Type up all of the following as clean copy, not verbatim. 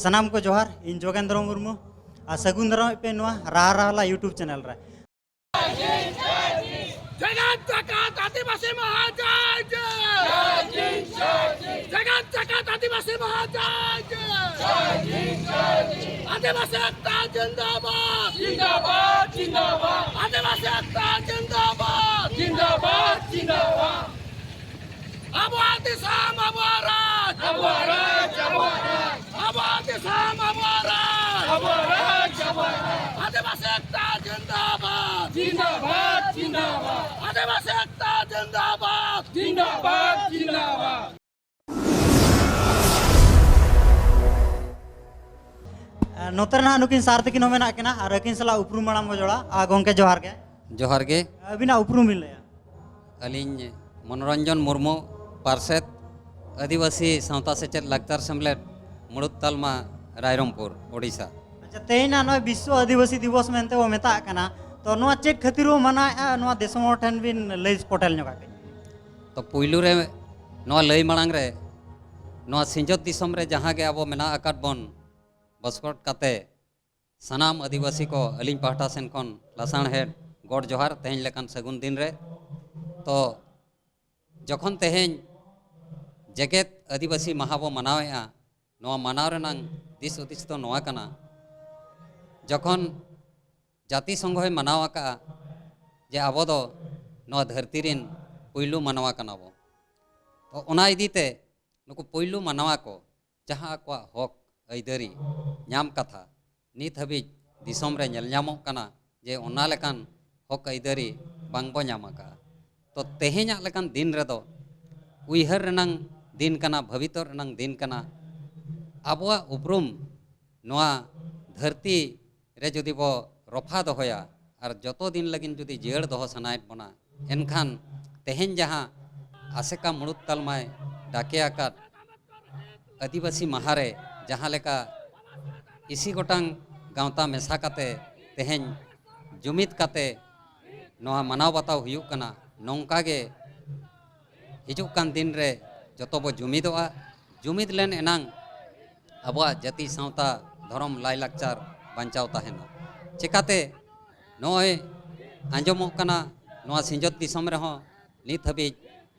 सनाम को जोहार इन जोगेंद्र मुर्मू आ सगुन दाराम पे नोआ राहा राहला यूट्यूब चैनल रे जगत जगत आदिवासी महाराज जगत जगत आदिवासी महाराज आदिवासी एकता जिंदाबाद जिंदाबाद जिंदाबाद आदिवासी एकता जिंदाबाद जिंदाबाद जिंदाबाद आबादी साम आबाराज आबाराज आबाराज आबादी साम आबाराज आबाराज आबाराज आदिवासी एकता जिंदाबाद जिंदाबाद जिंदाबाद आदिवासी एकता जिंदाबाद जिंदाबाद जिंदाबाद नोतरना नुकिन सारतकिन होमेना केना और अकिन सला उपरूम माड़ाम जोड़ा आ गोंके जोहार गे अबिना उपरूम मिल लया अलिंग मनोरंजन मुर्मू पार्षद आदिवासी सावता सेचेद लाक्चार सेमलेद मुड़ुद तालमा रायरंगपुर ओडिशा अच्छा तेना नो विश्व आदिवासी दिवस मेनते वो मेता कना तो नोआ चेक खतिरो मना नोआ देशम ठन बिन लई पोर्टल न्योगा तो पुइलु रे नोआ लई मांग रे नोआ सिंजत दिसम रे जहां के अब मेना आकाट बन बसकट काते सनाम आदिवासी को अलिंग पाहटा सेन खन लासाण हेड गॉड जोहार तेहन लेकान सगुन दिन रे तो जखन तेहन जगत आदिवासी माहा बो मनावेआ नोआ मनाव रेनांग दिस उदिस तो नोआ कना जखन जाति संघ मनाव आका जे आबो दो नोआ धरती रिन पुइलु मानवा कना बो तो ओना इदीते नुकु पुइलु मानवा को जहां को हक आइदारी नाम कथा नित हबी दिसम रे नेल नामो कना जे ओना लेकान हक आइदारी बांगबो नाम आका तो तेहेना लेकान दिन रेदो उइहर रेनांग दिन कना भवितर रेनांग दिन कना आबोआ उपरुम नोआ धरती रे जुदी बो रफा दोहया और जतो दिन लगिन जुदी जेड़ दोह सनायत बना एनखान तेहेन जहां आसेका मुड़ुद तालमाय डाके आकात आदिवासी महारे जहां लेका इसी गोटांग गावता मेसा काते तेहेन जुमिद काते नोआ मनाव बताव हुयुक कना नौका गे हिजुक कान दिन रे जतो बो जुमिदोआ जुमिद लेन एनांग आबोआ जाति सावता धर्म लाई लाक्चार बांचाव ताहेना चिकाते नोय आंजमो कना नोआ सिंजत दिसम रे हो नित हबी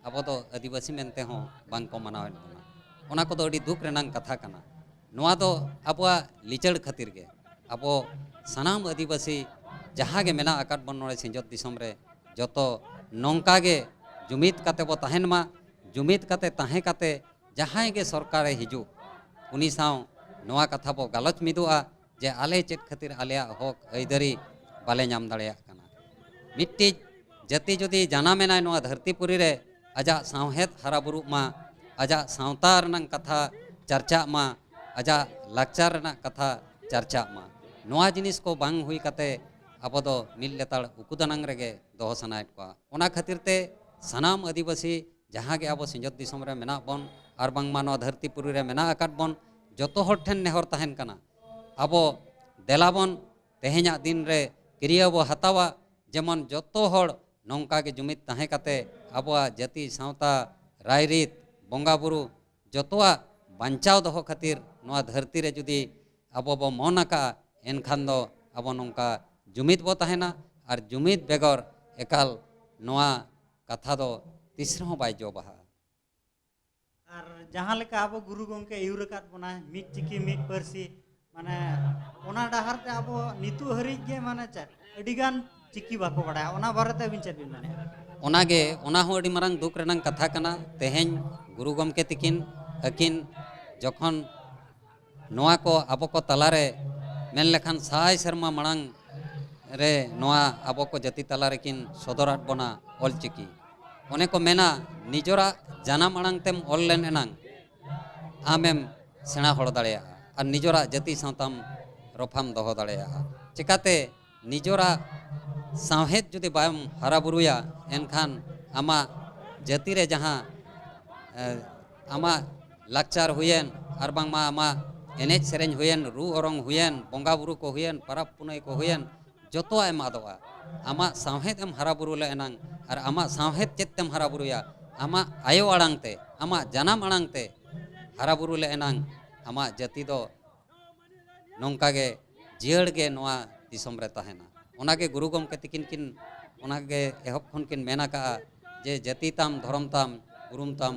आबो दो आदिवासी मेनते हो बांग को मनावेन बना ओना को दो अडी दुख रेनांग कथा कना नोआ दो आबोआ लिचड़ खातिर गे आबो सनाम आदिवासी जहां गे मेना आकाट बन नोड़े सिंजत दिसम रे जतो नौका गे जुमिद काते बो ताहेन मा जुमिद काते ताहे काते जहां गे सरकार हिजु उनी साव नोआ कथा बो गालोच मिदुआ जे आले चेत खातिर आलेया हक आइदारी बाले नाम दाड़ेया कना मिट्टी जाति जदि जाना मेना नोआ धरतीपुरी रे आजा सावहेद हाराबुरु मा आजा सावता रनांग कथा चर्चा मा आजा लाक्चार रना कथा चर्चा मा नोआ जिनिस को बांग हुई काते अब दो मिल लेताड़ उकुदानांग रेगे दोह सनायत को ओना खातिर ते सनाम आदिवासी जहां गे अब सिंजत दिसम रे मेना बन और बांगमा नोआ धरतीपुरी रे मेना आकाट बन जतो हर ठेन नेहर ताहेन कना अब देलाबन तेहेना दिन रे क्रिया बो हतावा जेमन जतो हर नौका के जुमिद ताहे काते आबोआ जाति सावता रायरीत बंगा बुरु जतोआ बांचाव दोह खातिर नोआ धरती रे जुदी आबो बो मनका एनखान दो आबो नौका जुमिद बो ताहेना और जुमिद बेगर एकाल नोआ कथा दो तीसरा बाय जो बहा और जहां लेका आबो गुरु गोंके इउरकात बना मिट चिकी मिट परसी माने ओना डाहर ते आबो नितु हरि गे माने चा अडिगान चिकी बाको बड़ा ओना बारते बिन चेत बिन माने ओना गे ओना हो अडी मारंग दुख रेनांग कथा कना तेहेन गुरु गोमके तिकिन अकिन जखन नोआ को आबो को तलारे मेन लेखान साय शर्मा मांग रे नोआ आबो को जाति तलारे किन सदराट बना ऑल चिकी ओने को मेना निजोरा जाना मांग तेम ऑल लेन एनांग आमेम सेना हड़ दाड़ेया और निजोरा जाति सावताम रफाम दोह दाड़ेया चिकाते निजोरा सावहेद जुदी बायम हाराबुरुया एनखान आमा जाति रे जहां आमा लाक्चार हुयेन और बांगमा आमा एनेज सेरेंज हुयेन रू ओरंग हुयेन बंगा बुरु को हुयेन परब पुनई को हुयेन जतो एम आदोआ आमा साहेद एम हरा बुरु ले एनांग और आमा साहेद चेतेम हरा बुरुया आमा आयो आड़ांग ते आमा जनाम आड़ांग ते हरा बुरु ले एनांग आमा जाति दो नौका गे जियड़ गे नोआ दिसम रे तहेना ओनागे गुरु गमके तिकिन किन ओनागे एहब खन किन मेना का जे जाति ताम धर्म ताम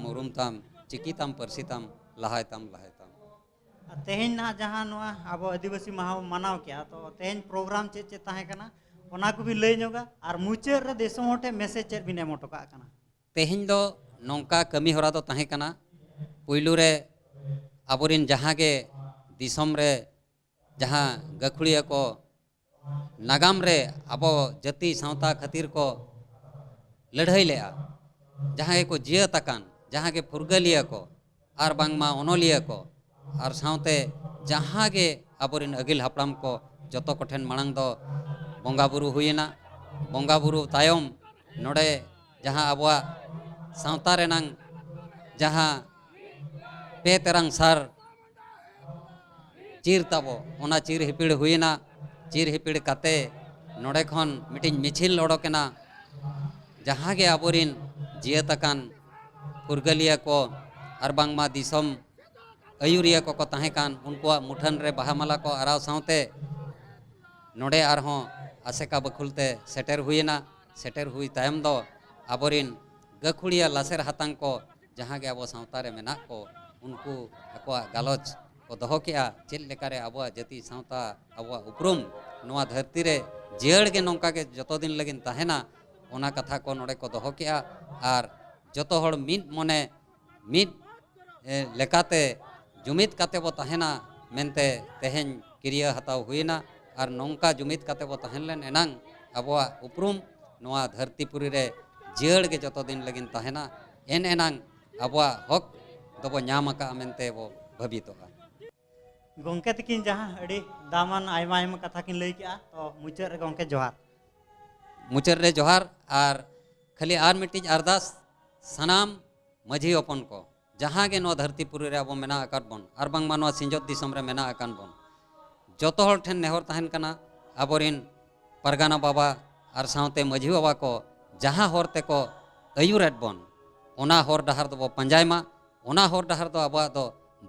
उरुम ताम चिकी ताम परसी ताम लहाय ताम तेहन ना जहाँ नोआ अब आदिवासी माह मनाव किया तो तेहन प्रोग्राम चे चे ताहे कना ओना को भी लई जोगा और मुचाद रे देशम होटे मैसेज चे बिने मोटका कना तेहन दो नौका कमी होरा दो ताहे कना पुइलु रे आबोरिन जहाँ गे दिसम रे जहाँ गखुड़िया को नागाम रे आबो जाति सावता खातिर को लड़ाई लेआ जहाँ को जिया तकान जहाँ के फुरगलिया को और बांगमा ओनोलिया को और सावते जहाँ गे आबोरिन अगिल हापड़ाम को जतो कोठेन मांग दो बंगा बुरु हुईना बंगा बुरु तायम नोडे जहाँ आबोआ सावता रेनांग जहाँ पे तेरांग सार चीर ताबो ओना चीर हिपिड़ हुईना चीर हिपिड़ काते नोडे खन मिटिन मिछिल ओडोकेना जहाँ गे आबोरिन जियतकान फुरगलिया को और बांगमा दिसम अयुरिया को ताहेकान उनकुआ मुठन रे बाहामाला को आराव सावते नोडे आरहों आसेका बखुलते सेटर हुईना सेटर हुई तायम दो आबोरिन गखुड़िया लासेर हातांग को जहाँ गे आबो सावता रे मेना को उनको अकोआ गालोच को दोहो किया चेल लेकारे आबोआ जाति सावता आबोआ उपरुम नोआ धरती रे जियड़ गे नौका के जतो दिन लगिन ताहेना ओना कथा को नोडे को दोहो किया और जतो हड़ मिद मने मिद लेकाते जुमिद काते बो ताहेना मेनते तेहेन क्रिया हताव हुईना और नौका जुमिद काते बो ताहेन लेन एनांग आबोआ उपरुम नोआ धरतीपुरी रे जियड़ गे जतो दिन लगिन ताहेना एन एनांग आबोआ हक दबो ᱧᱟᱢ ᱟᱠᱟ ᱢᱮᱱᱛᱮ ᱵᱚ ᱵᱷᱟᱵᱤᱛᱚᱜᱼᱟ गोंके तकिन जहाँ अड़ी दामन आयमा आयमा कथा किन लई किया तो मुचाद रे गोंके जोहार मुचाद रे जोहार और खाली आर मिटिज अरदास सनाम माझी अपन को जहाँ गे नो धरतीपुरी रे आबो मेना आकाद बन और बांगमा नो सिंजोत दिसम रे मेना आकान बन जतो हर ठेन नेहर तहन कना आबोरिन परगाना बाबा और सावते माझी बाबा को जहाँ हरते को अयुरेट बन ओना हर डहार दो पंजायमा ओना हर डहार दो आबो दो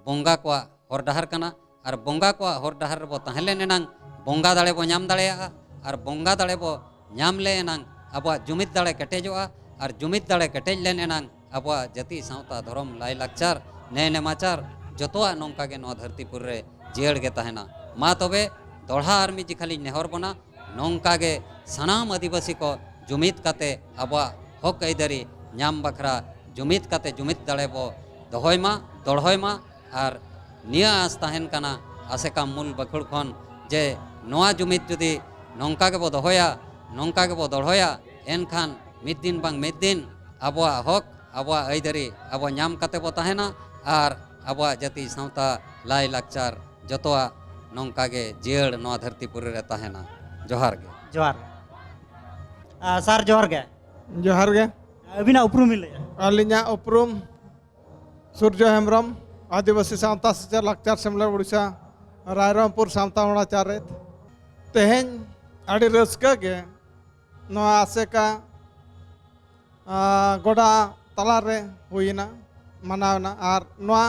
बंगा को हर डहार कना और बंगा को हर डहार बो तहलेन एनांग बंगा दाड़े बो नाम दाड़ेया और बंगा दाड़े बो नाम ले एनांग आबो जुमिद दाड़े केटेजोआ और जुमिद दाड़े केटेज लेन एनांग आबो जाति सावता धर्म लाई लाकचार ने नेमाचार जतोआ नौका गे नो धरतीपुर रे जियड़ गे तहना मा तबे दोढ़ा आर्मी जी खाली नेहर बना नौका गे सनाम आदिवासी को जुमिद काते आबो हक आइदारी नाम बखरा जुमिद काते जुमिद दाड़े बो दोहयमा दोड़हयमा और निया आस तहन कना आसेका मूल बखुड़ खन जे नोआ जुमिद जुदी नौका के बो दोहया नौका के बो दोड़हया एनखान मिद दिन बांग मिद दिन आबोआ हक आबोआ आइदारी आबो नाम काते बो तहना और आबोआ जाति सावता लाई लाकचार जतोआ नौका गे जियड़ नोआ धरतीपुरी रे तहना जोहार गे सर जोहार गे अबिना उपरुम मिले अलिया उपरुम सूर्य हेम्ब्रम आदिवासी सावता सेचर लाकचार सेमलेद उड़ीसा रायरंगपुर सावता मोड़ाचार तेहेन अड़ी रस्का गे नोआ आसेका गोड़ा तलारे हुईना मनावना और नोआ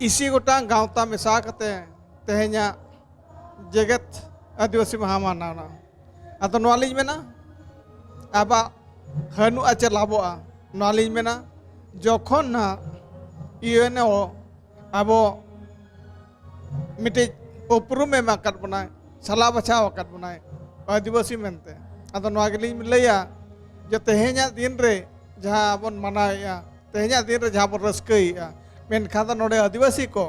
इसी गोटा गावता मेसा कते तेहेना जगत आदिवासी महा मनावना अतो नोआ लिज मेना आबा हनु आचे लाबोआ नोआ लिज मेना जखन ना इयने आबो मिटे उपरुम एम आकाद बनाए सला बचाव आकाद बनाए आदिवासी मेनते अदो नोआ गेलिन लैया जे तेहेना दिन रे जहाँ बन मनाया तेहेना दिन रे जहाँ बन रस्कैया मेनखान दो नोडे आदिवासी को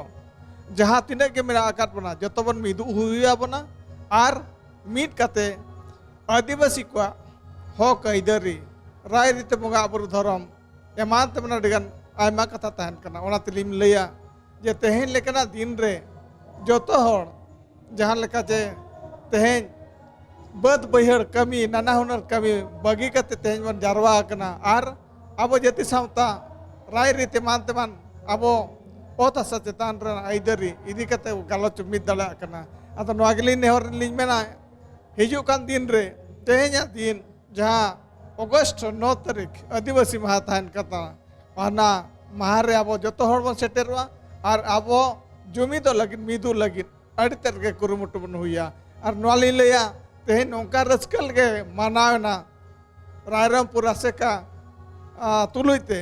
जहाँ तिने के मेना आकाद बना जतो बन मिदु हुइया बना और मिट काते आदिवासी को हक आइदारी राय रीते बंगा आबुर धर्म एमान तेमना डिगान आयमा कथा तहन कना ओना तिलिम लैया जे तेहेन लेकना दिन रे जतो हर जहाँ लेका जे तेहेन बद बहड़ कमी नाना हुनर कमी बगी कते तेहेन बन जारवा कना और आबो जाति सावता राय रीते मान तेमान आबो ओत हसा चेतान रे आइदारी इदी कते गालोच मिद दाड़ा कना अतो नोआ गेलिन नेहर लिन मेना हिजुकान दिन रे तेहेnya दिन जहाँ अगस्त 9 तारीख आदिवासी महा तहन कता अना महा रे अब जो हर बन सेटेरवा और अब जुमिदो लगिन मिदु लगिन अड़ी तर के कुरुमुटु बन हुआ और नवाली लिया तेहे नौका रस्कल के मनावना रायरमपुर आसेका तुलुइते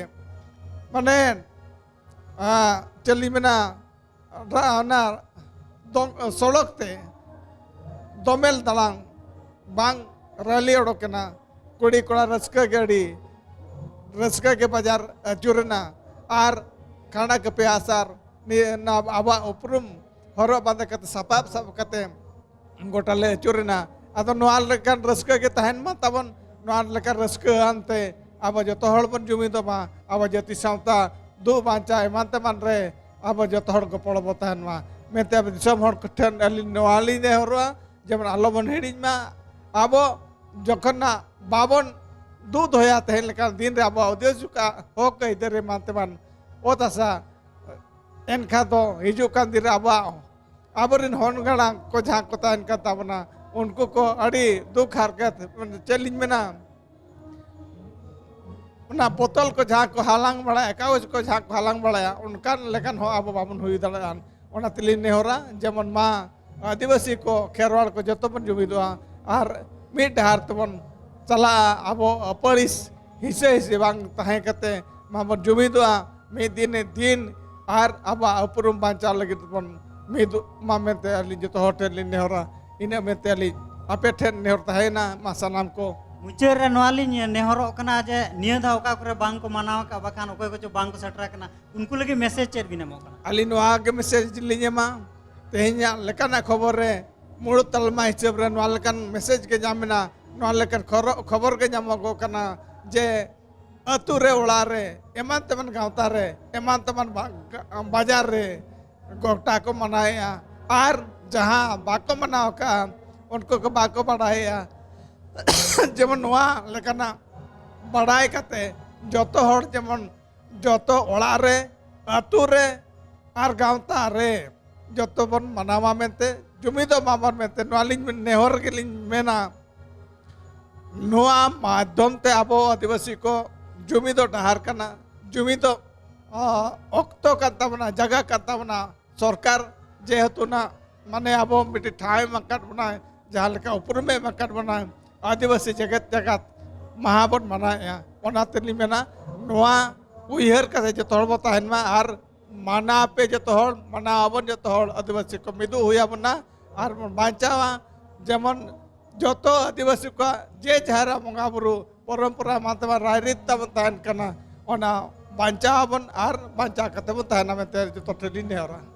माने चली मेना ना सड़क ते दोमेल दलांग बांग रैली ओडोकना कुड़ी कोड़ा रस्का गाड़ी रस्का के बाजार अचुरना और खाना के पे आसार ना आवा उपरुम हरो बांध कते सपाप सब कते गोटाले अचुरना अदो नोआल लेकान रस्का के तहन मा तबन नोआल लेकान रस्का अंते अब जो हड़ बन जुमिदो मा अब जाति सावता दो बांचा एमान तेमान रे अब जो हड़ को पड़बो तहन मा मेते अब दिसम हड़ ठन अली नोआली ने हरवा जेमन आलोबन हेडिज मा अब जखन ना बाबन दूध होया तहन लेकान दिन रे अब औद्योगिका हो कई दरे मानते मान ओ तसा एनखा तो हिजुकान दिन रे अब आबरिन हन गणा को जहाँ को तहन का तबना उनको को अड़ी दुख हरकत चैलेंज में ना बोतल को जहाँ को हालांग बड़ा कागज को जहाँ को हालांग बड़ा उनका लेकिन हो अब बाबन हुई दलान ओना तिली नेहरा जेमन मा आदिवासी को खेरवाड़ को जो बन जुमिदोआ और मिड डहार तबन चला अब अपरिस हिसे हिसे बांग तहे कते माबन जुमिदोआ मी दिन और अब उपरुम बांचा लगी तबन मिद मामेते अली जो होटल नेहरा इना मेते अली आपे ठेन नेहर तहेना मा सनाम को मुचाद रे नवाली नेहरों कना जे निया धा ओका करे बांग को मनाव का बखान ओकय को जो बांग को सटरा कना उनको लगे मैसेज चेर बिना मो कना अली नोआ के मैसेज लिᱧᱮᱢᱟ तेहेnya लेकाना खबर रे मुड़ तलमा हिसाब रे नोआ लेकान मैसेज के जामिना नोआ लेकान खबर के जामगो कना जे अतु रे ओड़ा रे एमान तमन गावता रे एमान तमन बाजार रे गोटा को मनाया और जहाँ बाको मनाव का उनको को बाको बढ़ाया जेमन नोआ लेकाना बढ़ाई कते जतो हर जेमन जतो ओड़ा रे अतु रे और गावता रे जतो बन मनावा मेंते जुमिदो मामर मेंते नोआलिन नेहर गेलिन मेना नोआ माध्यम ते आबो आदिवासी को जुमिदो डहार कना जुमिदो अक्तो काता बना जगह काता बना सरकार जेहेतु ना माने आबो मिटी ठाय मकट बना जहाँ लेका उपरुमे मकट बना आदिवासी जगत जगत महाबन मनाया ओना तेली मेना नोआ उइहर का जो तोड़बो तहन मा और माना पे जो तोड़ मना आबन जो तोड़ आदिवासी को मिदु हुआ बना और बांचावा जेमन जो तो आदिवासी का जे जहरा मंगा बुरु परंपरा मातवा रायरीत तब तहन कना ओना बांचावन और बांचा कते तहना में जो तो ठेली नेहरा